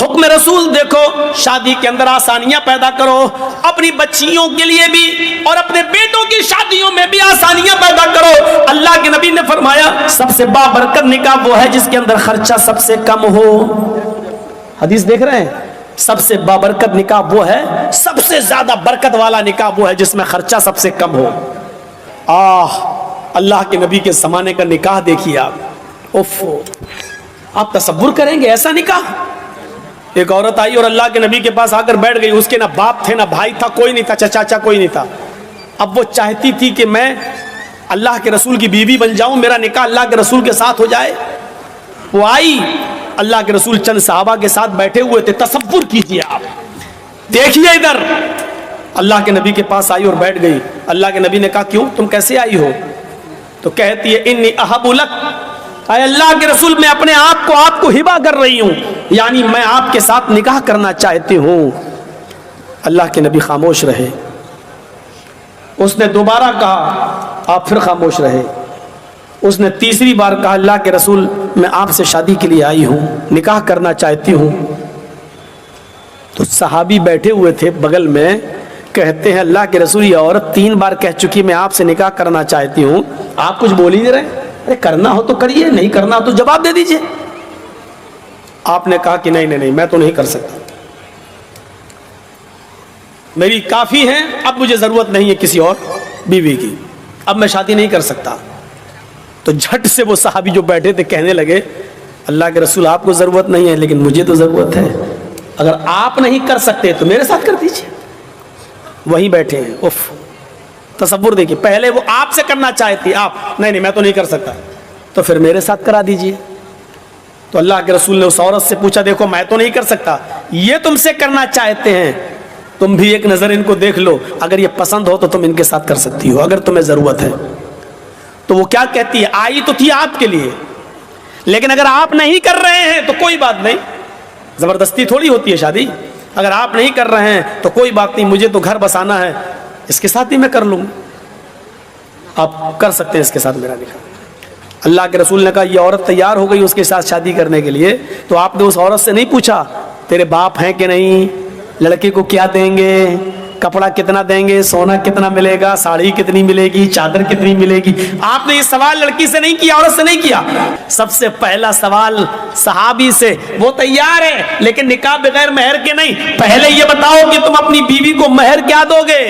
حکم رسول دیکھو، شادی کے اندر آسانیاں پیدا کرو، اپنی بچیوں کے لیے بھی اور اپنے بیٹوں کی شادیوں میں بھی آسانیاں پیدا کرو۔ اللہ کے نبی نے فرمایا سب سے بابرکت نکاح وہ ہے جس کے اندر خرچہ سب سے کم ہو۔ حدیث دیکھ رہے ہیں، سب سے بابرکت نکاح وہ ہے، سب سے زیادہ برکت والا نکاح وہ ہے جس میں خرچہ سب سے کم ہو۔ اللہ کے نبی کے زمانے کا نکاح دیکھیے آپ، آپ تصور کریں گے ایسا نکاح؟ ایک عورت آئی اور اللہ کے نبی کے پاس آ کر بیٹھ گئی، اس کے نہ باپ تھے نہ بھائی تھا، کوئی نہیں تھا، چچا کوئی نہیں تھا۔ اب وہ چاہتی تھی کہ میں اللہ کے رسول کی بیوی بن جاؤں، میرا نکاح اللہ کے رسول کے ساتھ ہو جائے۔ وہ آئی، اللہ کے رسول چند صحابہ کے ساتھ بیٹھے ہوئے تھے، تصور کیجئے آپ، دیکھیے ادھر، اللہ کے نبی کے پاس آئی اور بیٹھ گئی۔ اللہ کے نبی نے کہا کیوں، تم کیسے آئی ہو؟ تو کہتی ہے انی احب لک، اے اللہ کے رسول میں اپنے آپ کو ہبا کر رہی ہوں، یعنی میں آپ کے ساتھ نکاح کرنا چاہتی ہوں۔ اللہ کے نبی خاموش رہے۔ اس نے دوبارہ کہا، آپ پھر خاموش رہے۔ اس نے تیسری بار کہا اللہ کے رسول میں آپ سے شادی کے لیے آئی ہوں، نکاح کرنا چاہتی ہوں۔ تو صحابی بیٹھے ہوئے تھے بغل میں، کہتے ہیں اللہ کے رسول یہ عورت 3 بار کہہ چکی میں آپ سے نکاح کرنا چاہتی ہوں، آپ کچھ بول ہی نہیں رہے؟ ارے کرنا ہو تو کریے، نہیں کرنا ہو تو جواب دے دیجئے۔ آپ نے کہا کہ نہیں میں تو نہیں کر سکتا، میری کافی ہیں، اب مجھے ضرورت نہیں ہے کسی اور بیوی کی، اب میں شادی نہیں کر سکتا۔ تو جھٹ سے وہ صحابی جو بیٹھے تھے کہنے لگے اللہ کے رسول آپ کو ضرورت نہیں ہے لیکن مجھے تو ضرورت ہے، اگر آپ نہیں کر سکتے تو میرے ساتھ کر دیجئے۔ وہیں بیٹھے ہیں، تصور دیکھیے، پہلے وہ آپ سے کرنا چاہتی، آپ نہیں میں تو نہیں کر سکتا، تو پھر میرے ساتھ کرا دیجئے۔ تو اللہ کے رسول نے اس عورت سے پوچھا دیکھو میں تو نہیں کر سکتا، یہ تم سے کرنا چاہتے ہیں، تم بھی ایک نظر ان کو دیکھ لو، اگر یہ پسند ہو تو تم ان کے ساتھ کر سکتی ہو اگر تمہیں ضرورت ہے۔ تو وہ کیا کہتی ہے، آئی تو تھی آپ کے لیے، لیکن اگر آپ نہیں کر رہے ہیں تو کوئی بات نہیں، زبردستی تھوڑی ہوتی ہے شادی، اگر آپ نہیں کر رہے ہیں تو کوئی بات نہیں، مجھے تو گھر بسانا ہے، اس کے ساتھ بھی میں کر لوں، آپ کر سکتے ہیں اس کے ساتھ میرا نکاح۔ اللہ کے رسول نے کہا یہ عورت تیار ہو گئی اس کے ساتھ شادی کرنے کے لیے، تو آپ نے اس عورت سے نہیں پوچھا تیرے باپ ہیں کہ نہیں، لڑکے کو کیا دیں گے، کپڑا کتنا دیں گے، سونا کتنا ملے گا، ساڑی کتنی ملے گی، چادر کتنی ملے گی، آپ نے یہ سوال لڑکی سے نہیں کیا، عورت سے نہیں کیا۔ سب سے پہلا سوال صحابی سے، وہ تیار ہے لیکن نکاح بغیر مہر کے نہیں، پہلے یہ بتاؤ کہ تم اپنی بیوی کو مہر کیا دو گے؟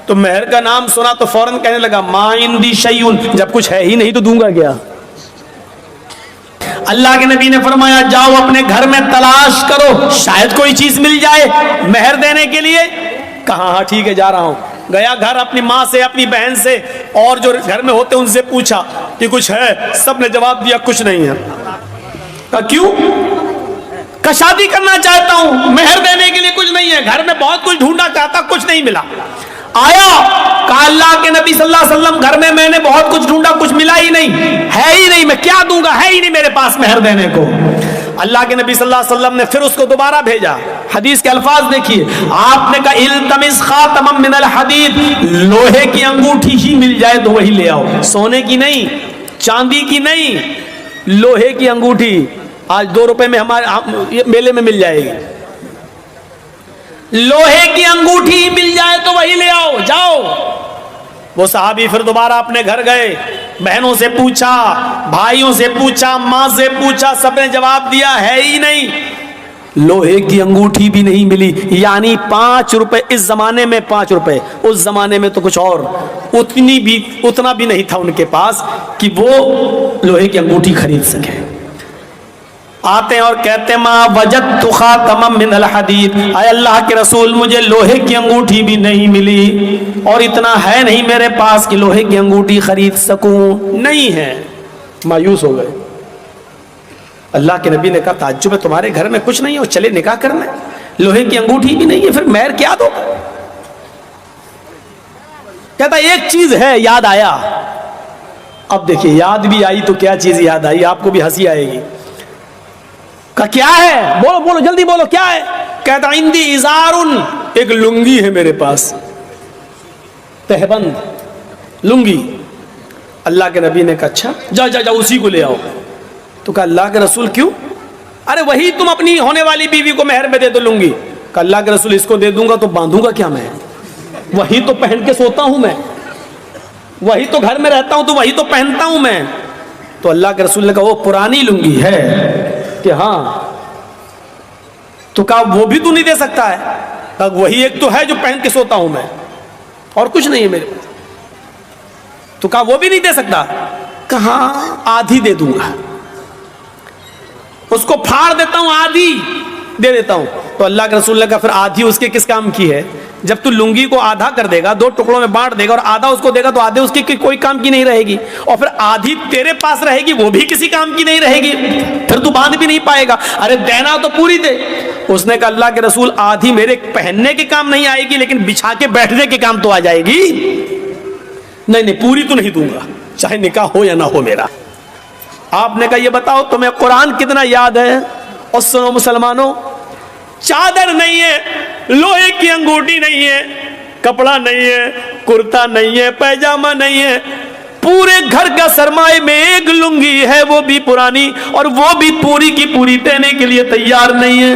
تو مہر کا نام سنا تو فوراً کہنے لگا ما عندی شیء، جب کچھ ہے ہی نہیں تو دوں گا کیا؟ اللہ کے نبی نے فرمایا جاؤ اپنے گھر میں تلاش کرو، شاید کوئی چیز مل جائے مہر دینے کے لیے۔ کہا ہاں ٹھیک ہے جا رہا ہوں۔ گیا گھر، اپنی ماں سے، اپنی بہن سے اور جو گھر میں ہوتے ان سے پوچھا کہ کچھ ہے، سب نے جواب دیا کچھ نہیں ہے۔ کہا کیوں؟ کہ شادی کرنا چاہتا ہوں، مہر دینے کے لیے کچھ نہیں ہے، گھر میں بہت کچھ ڈھونڈا چاہتا کچھ نہیں ملا۔ آیا کہا اللہ کے نبی صلی اللہ علیہ وسلم گھر میں نے بہت کچھ ڈھونڈا کچھ ملا ہی نہیں، ہے ہی نہیں، میں کیا دوں گا، ہے ہی نہیں میرے پاس مہر دینے کو۔ اللہ کے نبی صلی اللہ علیہ وسلم نے پھر اس کو دوبارہ بھیجا، حدیث کے الفاظ دیکھیے، آپ نے کہا التمس خاتما من الحدید، لوہے کی انگوٹھی ہی مل جائے تو وہی لے آؤ، سونے کی نہیں، چاندی کی نہیں، لوہے کی انگوٹھی آج 2 روپے میں ہمارے میلے میں مل جائے گی، لوہے کی انگوٹھی مل جائے تو وہی لے آؤ، جاؤ۔ وہ صحابی پھر دوبارہ اپنے گھر گئے، بہنوں سے پوچھا، بھائیوں سے پوچھا، ماں سے پوچھا، سب نے جواب دیا ہے ہی نہیں، لوہے کی انگوٹھی بھی نہیں ملی، یعنی 5 روپے، اس زمانے میں 5 روپے، اس زمانے میں تو کچھ اور، اتنا بھی نہیں تھا ان کے پاس کہ وہ لوہے کی انگوٹھی خرید سکے۔ آتے ہیں اور کہتے ہیں ما وجدت خاتما من الحدید، اے اللہ کے رسول مجھے لوہے کی انگوٹھی بھی نہیں ملی اور اتنا ہے نہیں میرے پاس کہ لوہے کی انگوٹھی خرید سکوں، نہیں ہے۔ مایوس ہو گئے۔ اللہ کے نبی نے کہا تعجب ہے تمہارے گھر میں کچھ نہیں ہے اور چلے نکاح کرنے، لوہے کی انگوٹھی بھی نہیں ہے، پھر مہر کیا دو؟ کہتا ایک چیز ہے یاد آیا۔ اب دیکھیے یاد بھی آئی تو کیا چیز یاد آئی، آپ کو بھی ہنسی آئے گی۔ کہا کیا ہے؟ بولو بولو جلدی بولو کیا ہے؟ کہتا عندی ازارن، ایک لنگی ہے میرے پاس، تہبند لنگی۔ اللہ کے نبی نے کہا اچھا جا اسی کو لے آؤ۔ تو کہا اللہ کے رسول کیوں؟ ارے وہی تم اپنی ہونے والی بیوی کو مہر میں دے دو لنگی. کہ اللہ کے رسول اس کو دے دوں گا تو باندھوں گا کیا میں؟ وہی تو پہن کے سوتا ہوں میں, وہی تو گھر میں رہتا ہوں تو وہی تو پہنتا ہوں میں. تو اللہ کے رسول نے کہا وہ پرانی لنگی ہے. کہ ہاں. تو کہا وہ بھی تو نہیں دے سکتا ہے؟ کہا وہی ایک تو ہے جو پہن کے سوتا ہوں میں, اور کچھ نہیں ہے میرے پاس. تو کہا وہ بھی نہیں دے سکتا؟ کہا آدھی دے دوں گا, اس کو پھاڑ دیتا ہوں, آدھی دے دیتا ہوں. تو اللہ کے رسول نے کہا پھر آدھی اس کے کس کام کی ہے؟ جب تو لنگی کو آدھا کر دے گا, 2 ٹکڑوں میں بانٹ دے گا اور آدھا اس کو دے گا تو آدھے اس کی کوئی کام کی نہیں رہے گی, اور پھر آدھی تیرے پاس رہے گی وہ بھی کسی کام کی نہیں رہے گی, پھر تو باندھ بھی نہیں پائے گا. ارے دینا تو پوری دے. اس نے کہا اللہ کے رسول آدھی میرے پہننے کے کام نہیں آئے گی لیکن بچھا کے بیٹھنے کے کام تو آ جائے گی. نہیں پوری تو نہیں دوں گا چاہے نکاح ہو یا نہ ہو میرا. آپ نے کہا یہ بتاؤ تمہیں قرآن کتنا یاد ہے؟ اور سنو مسلمانوں, چادر نہیں ہے, لوہے کی انگوٹھی نہیں ہے, کپڑا نہیں ہے, کرتا نہیں ہے, پیجامہ نہیں ہے, پورے گھر کا سرمایہ میں ایک لنگی ہے, وہ بھی پرانی, اور وہ بھی پوری کی پوری دینے کے لیے تیار نہیں ہے.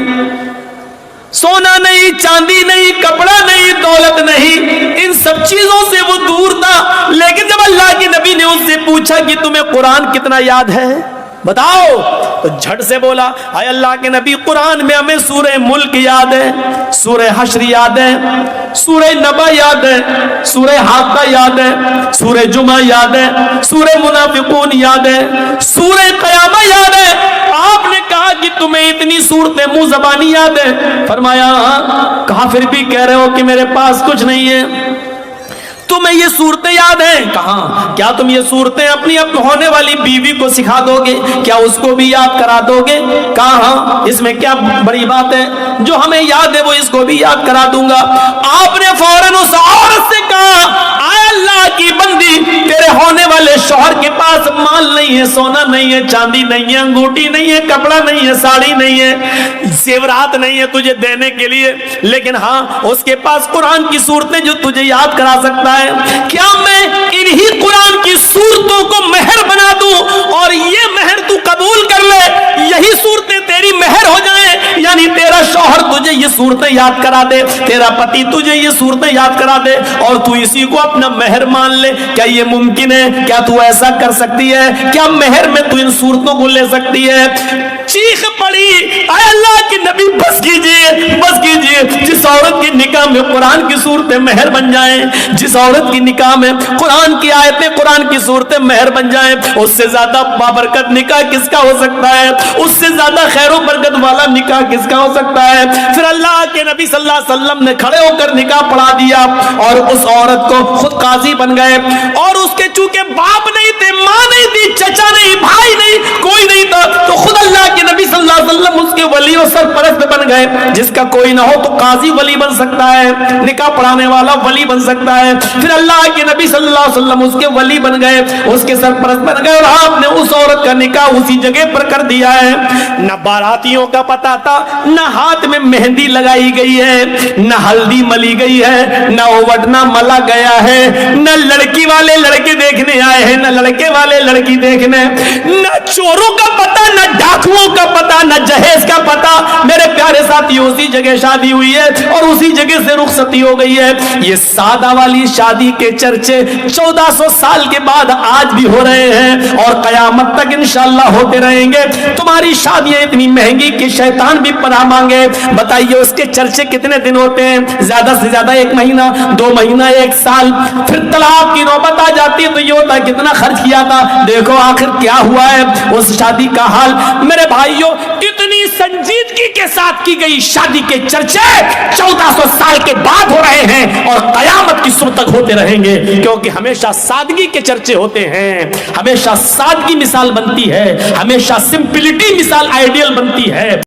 سونا نہیں, چاندی نہیں, کپڑا نہیں, دولت نہیں, ان سب چیزوں سے وہ دور تھا. لیکن جب اللہ کے نبی نے اس سے پوچھا کہ تمہیں قرآن کتنا یاد ہے بتاؤ, تو جھٹ سے بولا اے اللہ کے نبی قرآن میں ہمیں سورہ ملک یاد ہے, سورہ حشر یاد ہے, سورہ نبا یاد ہے, سورہ حاقہ یاد ہے, سورہ جمعہ یاد ہے, سورہ منافقون یاد ہے, سورہ قیامہ یاد ہے. آپ نے کہا کہ تمہیں اتنی صورتیں منہ زبانی یاد ہے؟ فرمایا ہاں. کہا پھر بھی کہہ رہے ہو کہ میرے پاس کچھ نہیں ہے, تمہیں یہ صورتیں یاد ہیں؟ کہاں. کیا تم یہ صورتیں اپنی ہونے والی بیوی کو سکھا دو گے؟ کیا اس کو بھی یاد کرا دو گے؟ کہا ہاں, اس میں کیا بڑی بات ہے, جو ہمیں یاد ہے وہ اس کو بھی یاد کرا دوں گا. آپ نے فوراً اس عورت سے کہا اے اللہ کی بندی, تیرے ہونے والے شوہر کے پاس مال نہیں ہے, سونا نہیں ہے, چاندی نہیں ہے, انگوٹھی نہیں ہے, کپڑا نہیں ہے, ساڑی نہیں ہے, زیورات نہیں ہے تجھے دینے کے لیے, لیکن ہاں اس کے پاس قرآن کی صورتیں جو تجھے یاد کرا سکتا ہے. کیا میں انہی قرآن کی صورتوں کو مہر بنا دوں اور یہ مہر تو قبول کر لے, یہی صورتیں تیری مہر ہو جائیں؟ یعنی تیرا شوہر تجھے یہ صورتیں یاد کرا دے, تیرا پتی تجھے یہ صورتیں یاد کرا دے اور تو اسی کو اپنا مہر مان لے. کیا یہ ممکن ہے؟ کیا تو ایسا کر سکتی ہے؟ کیا مہر میں تو ان صورتوں کو لے سکتی ہے؟ چیخ پڑی اے اللہ کے نبی بس کیجئے, بس کیجئے. جس عورت کے نکاح میں قرآن کی صورتیں مہر بن جائیں, جس عورت کی نکاح میں قرآن کی آیتیں, قرآن کی صورتیں مہر بن جائیں, اس سے زیادہ بابرکت نکاح کس کا ہو سکتا ہے؟ اس سے زیادہ خیر و برکت والا نکاح کس کا ہو سکتا ہے؟ پھر اللہ کے نبی صلی اللہ علیہ وسلم نے کھڑے ہو کر نکاح پڑھا دیا اور اس عورت کو خود قاضی بن گئے. اور اس کے چونکہ باپ نہیں تھے, ماں نہیں تھی, چچا نہیں, بھائی نہیں, کوئی نہیں تھا, تو خود اللہ کے نبی صلی اللہ علیہ وسلم اس کے ولی و سرپرست بن گئے. جس کا کوئی نہ ہو تو قاضی ولی بن سکتا ہے, نکاح پڑھانے والا ولی بن سکتا ہے. پھر اللہ کے نبی صلی اللہ علیہ وسلم اس کے ولی بن گئے, اس کے سرپرست بن گئے, اور آپ نے اس عورت کا نکاح اسی جگہ پر کر دیا ہے. نہ باراتیوں کا پتہ تھا, نہ ہاتھ میں مہندی لگائی گئی ہے, نہ ہلدی ملی گئی ہے, نہ اوٹنا ملا گیا ہے, نہ لڑکی والے لڑکے دیکھنے آئے ہیں, نہ لڑکے والے لڑکی دیکھنے, نہ چوروں کا پتہ, نہ ڈاکوؤں کا پتہ, نہ جہیز کا پتہ. میرے پیارے ساتھیوں اسی جگہ شادی ہوئی ہے اور اسی جگہ سے رخصتی ہو گئی ہے. یہ سادہ والی شادی کے چرچے 1400 سال کے بعد آج بھی ہو رہے ہیں اور قیامت تک انشاءاللہ ہوتے رہیں گے. تمہاری شادیاں اتنی مہنگی کہ شیطان بھی پناہ مانگے. بتائیے اس کے چرچے کتنے دن ہوتے ہیں؟ زیادہ سے زیادہ 1 مہینہ, 2 مہینہ, 1 سال. پھر طلاق کی نوبت آ جاتی ہے تو یہ ہوتا ہے کتنا خرچ کیا تھا, دیکھو آخر کیا ہوا ہے اس شادی کا حال. میرے بھائیوں, اتنی سنجیدگی کے ساتھ کی گئی شادی کے چرچے 1400 سال کے بعد ہو رہے ہیں اور قیامت کی صبح تک ہوتے رہیں گے, کیونکہ ہمیشہ سادگی کے چرچے ہوتے ہیں, ہمیشہ سادگی مثال بنتی ہے, ہمیشہ سمپلٹی مثال آئیڈیل بنتی ہے.